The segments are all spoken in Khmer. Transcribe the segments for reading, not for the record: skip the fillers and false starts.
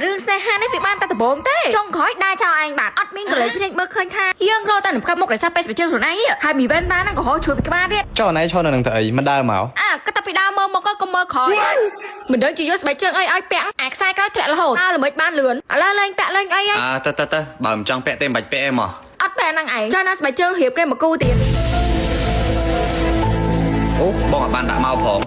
រឿងស្នេហានេះវាបានតែដំបូងទេចុងក្រោយដែរចោលឯងបាទអត់មានកន្លែងភ្នែកមើលឃើញថាយើងរកតែនំខំមករក្សាពេទ្យស្បែកជើងខ្លួនឯងហើយមីវ៉ែនតាហ្នឹងក៏ហោជួយពីក្បាលទៀតចុះណៃឈរនៅនឹងទៅអីមិនដើរមកគិតតែពីដើមមើលមកក៏មើលក្រោយមិនដឹងជាយកស្បែកជើងអីឲ្យពាក់អាខ្សែក្រោយធ្លាក់រហូតល្មិចបានលឿនឥឡូវលេងពាក់លេងអីហ៎ទៅបើមិនចង់ពាក់ទេមិនបាច់ពាក់ឯងមកអត់បែរហ្នឹងឯងចុះណាស្បែកជើងរៀបគេមកគូទៀតអូបងអត់បានដាក់មកផង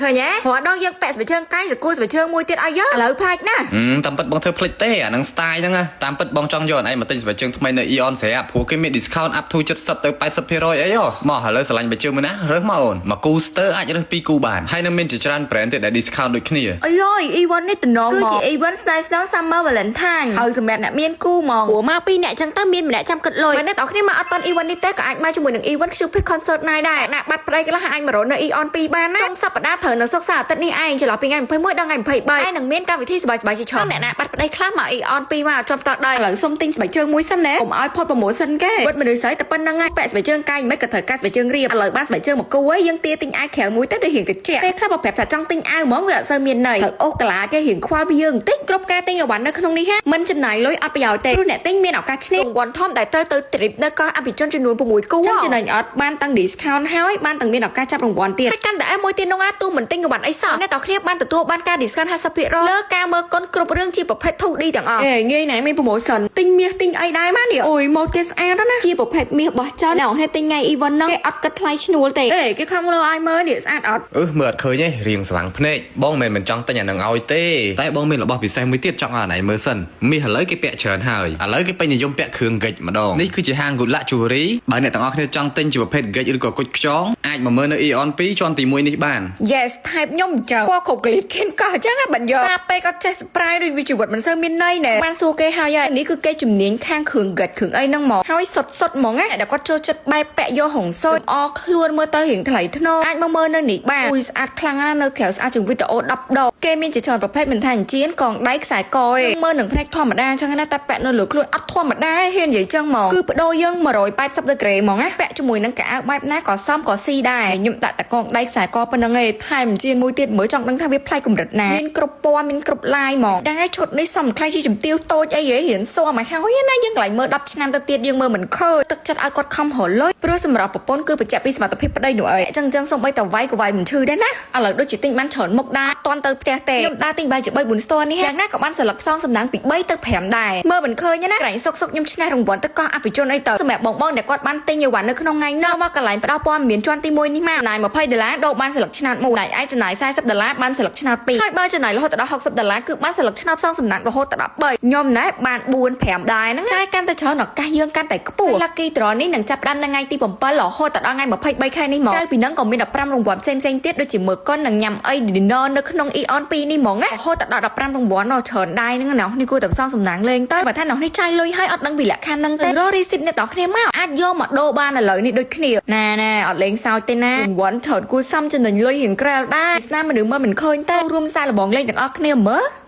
ឃើញហ៎ព្រោះដល់យើងពាក់ស្បែកជើងកាយសកូស្បែកជើងមួយទៀតឲ្យយើងឥឡូវផ្លាច់ណាតាមពិតបងធ្វើភ្លេចទេអាហ្នឹង style ហ្នឹងតាមពិតបងចង់យកអីមកទិញស្បែកជើងថ្មីនៅ Eon ស្រាប់ព្រោះគេមាន discount up to 70ទៅ 80% អីហ៎មកឥឡូវស្រឡាញ់ស្បែកជើងមួយណារើសមកអូនមកគូ Stir អាចរើស2គូបានហើយនៅមានជាច្រើន brand ទៀតដែល discount ដូចគ្នាអីយ Eon នេះតំណងគឺជា Eon Style Snow Summer Valentine ហើយសម្រាប់អ្នកមានគូហ្មងព្រោះមកពីរអ្នកចឹងទៅមានម្នាក់ចាំគិតលុយបើអ្នកទាំងគ្នាមកអត់តាន់ Eon នេះទេក៏អាចមកជាមួយនឹង Eon Cupid Concert Night ដែរអ្នកបាត់ប្តីខ្លះអាចមករត់នៅ Eon 2បានណាចុងសប្តាហ៍ត្រូវនៅសុក្រសៅរ៍អាទិត្យនេះឯងចន្លោះពីថ្ងៃ21ដល់ថ្ងៃ23ហើយនឹងមានកម្មវិធីសប្បាយៗជាច្រើនអ្នកណាបាត់ប្តីខ្លះមក Eon 2មកជាប់តដែរឥឡូវសុំទិញស្បែកជើងមួយសិនណាកុំឲ្យផុត promotion គេវត្តមនុស្សស្រីតែប៉ុណ្្នឹងឯងពាក់ស្បែកជើងកាយមិនក៏ត្រូវកាត់ស្បែកជើងរៀបឥឡូវបានស្បែកជើងមកគូហើយយើងទាទិញអាវក្រៅមួយទៅដូចរៀងតិចពេលខ្លះបើប្រាប់ថាចង់ទិញអាវហ្មងវាអត់សូវមានន័យត្រូវអូសកាឡាគេរៀងខ្វល់ពីយើងបន្តិចគ្រប់ការទិញអីវ៉ាន់នៅក្នុងនេះហាមិនចំណាយលុយអត់ប្រយោជន៍ទេព្រោះអ្នកទិញមានឱកាសឈ្នះរង្វាន់ធំដែលត្រូវទៅ trip នៅកោះអភិជនចំនួន6គូចំណេញអត់បានទាំង discount ហើយបានទាំងមានឱកាសចាប់រង្វាន់ទៀតហើយកាន់តែមួយទៀតនោះអាទូមិនទិញអីវ៉ាន់អីសោះអ្នកទាំងគ្នាបានទទួលបានការ discount 50%លើការមើលកុនគ្រប់រឿងជាប្រភេទ 2D ទាំងអស់ងាយណាស់មាន promotion ទិញមាសទិញអីដែរមកនេះអូយម៉ូតគេស្អាតណាជាប្រភេទមាសបោះចោលអ្នកហេតុទិញថ្ងៃ event ហ្នឹងគេអត់គិតថ្លៃឈ្នួលទេគេខំលើឲ្យមើលនេះស្អាតអត់មើលអត់ឃើញទេរៀងស្វាំងភ្នែកបងមិនចង់ទិញអានឹងឲ្យទេតែបងមានរបស់ពិសេសមួយទៀតចង់ឲ្យណៃមើលសិនមាសឥឡូវគេពាក់ច្រើនហើយឥឡូវគេពេញនិយមពាក់គ្រឿងហ្គិចម្ដងនេះគឺជាហាង Good Luck Jewelry បើអ្នកទាំងអស់គ្នាចង់ទិញជាប្រភេទហ្គិឬក៏គុជខ្យងអាចមកមើលនៅ Eon 2ជាន់ទី1នេះបាន Yes type ខ្ញុំអញ្ចឹងគាត់គ្រប់កលិតគិនកោះអញ្ចឹងបាញ់យកសាពេកអត់ចេះ surprise ដូចវាជីវិតមិនសូវមានន័យណែបានសួរគេហើយនេះគឺគេជំនាញខាងគ្រឿងហ្គិគ្រឿងអីហ្នឹងមកហើយសុតហ្មងណាតែគាត់ចូលចិត្តបែបពាក់យកហុងសូចអខ្លួនមើលទៅរៀងថ្លៃថ្នូរអាចមកមើលនៅនេះបានអ៊ុយស្អាតខ្លាំងណាស់នៅក្រៅស្អាតជាងវីដេអូ10ដងគេមានជាច្រើនប្រភេទមិនថាអញ្ជៀនកងដៃខ្សែកមើលនឹងផ្នែកធម្មតាអញ្ចឹងណាតែពាក់នៅលើខ្លួនអត់ធម្មតាហ៊ាននិយាយចឹងមកគឺបដូរយើង180ដឺក្រេហ្មងណាពាក់ជាមួយនឹងកៅអៅបែបណាក៏សមក៏ស៊ីដែរខ្ញុំដាក់តែកងដៃខ្សែកប៉ុណ្្នឹងឯងថែមអញ្ជៀនមួយទៀតមើលចង់ដឹងថាវាប្លែកកម្រិតណាមានគ្រប់ពណ៌មានគ្រប់ឡាយហ្មងដែរឈុតនេះសមខ្លៃជាជំទាវតូចអីហ៎រៀនសួរមកហើយណាយើងកន្លែងមើល10ឆ្នាំទៅទៀតយើងមើលមិនឃើញទឹកចិត្តឲ្យគាត់ខំរលុយព្រោះសម្រាប់ប្រពន្ធគឺបញ្ជាក់ពីសមត្ថភាពប្តីនោះអីអញ្ចឹងសូម្បីតែវាយក៏វាយមិនឈឺដែរណាឥឡូវដូចជាទិញបានច្រើនមុខដែរអត់ទាន់ទៅផ្ទះទេខ្ញុំដើរទិញបាយជា3 4ស្ទ័រនេះយ៉ាងណាក៏បានសិលឹកផ្សងសំណាងពី3ទៅ5ដែរមើលមិនឃើញណាក្រែងសុកខ្ញុំឆ្នះរង្វាន់ទៅកោះអភិជនអីទៅសម្រាប់បងដែលគាត់បានទិញយវ៉ាន់នៅក្នុងថ្ងៃនោះមកកន្លែងផ្ដោព័ត៌មានជាន់ទី1នេះមកចំណាយ$20ដូរបានសិលឹកឆ្នោត1តែឯងចំណាយ$40បានសិលឹកឆ្នោត2ហើយបើចំណាយរហូតដល់$60គឺបានសិលឹកឆ្នោតផ្សងសំណាងរហូតដល់13ខ្ញុំណែបាន4 5ដែរហ្នឹងចាយកាន់តែច្រើនឱកាសយើងកាន់តែខ្ពស់ Lucky Draw នេះនឹងចាប់ផ្ដើមនៅថ្ងៃទី7រហូតដល់ថ្ងៃ23ខែនេះមកក្រៅពីហ្នឹងក៏មាន15រង្វាន់ផ្សេងទៀតដូចជាមើលកុននិងញ៉ាំអី dinner នៅក្នុង Eon 2នេះហ្មងណារហូតដល់15រង្វាន់ច្រើនដែរហ្នឹងណានេះគួរតែផ្សងសំណាងលេងទៅបើថានោះនេះចាយលុយឲ្យអត់ដឹងពីលក្ខខណ្ឌហ្នឹងទេរក receipt អ្នកទាំងគ្នាមកអាចយកមកដូរបានឥឡូវនេះដូចគ្នាណាអត់លេងសើចទេណារង្វាន់ច្រើនគួរសមចំណេញលុយរៀងក្រែលដែរស្នាមមនុស្សមើលមិនឃើញទេរួមសារលបងលេងទាំងអស់គ្នាមើល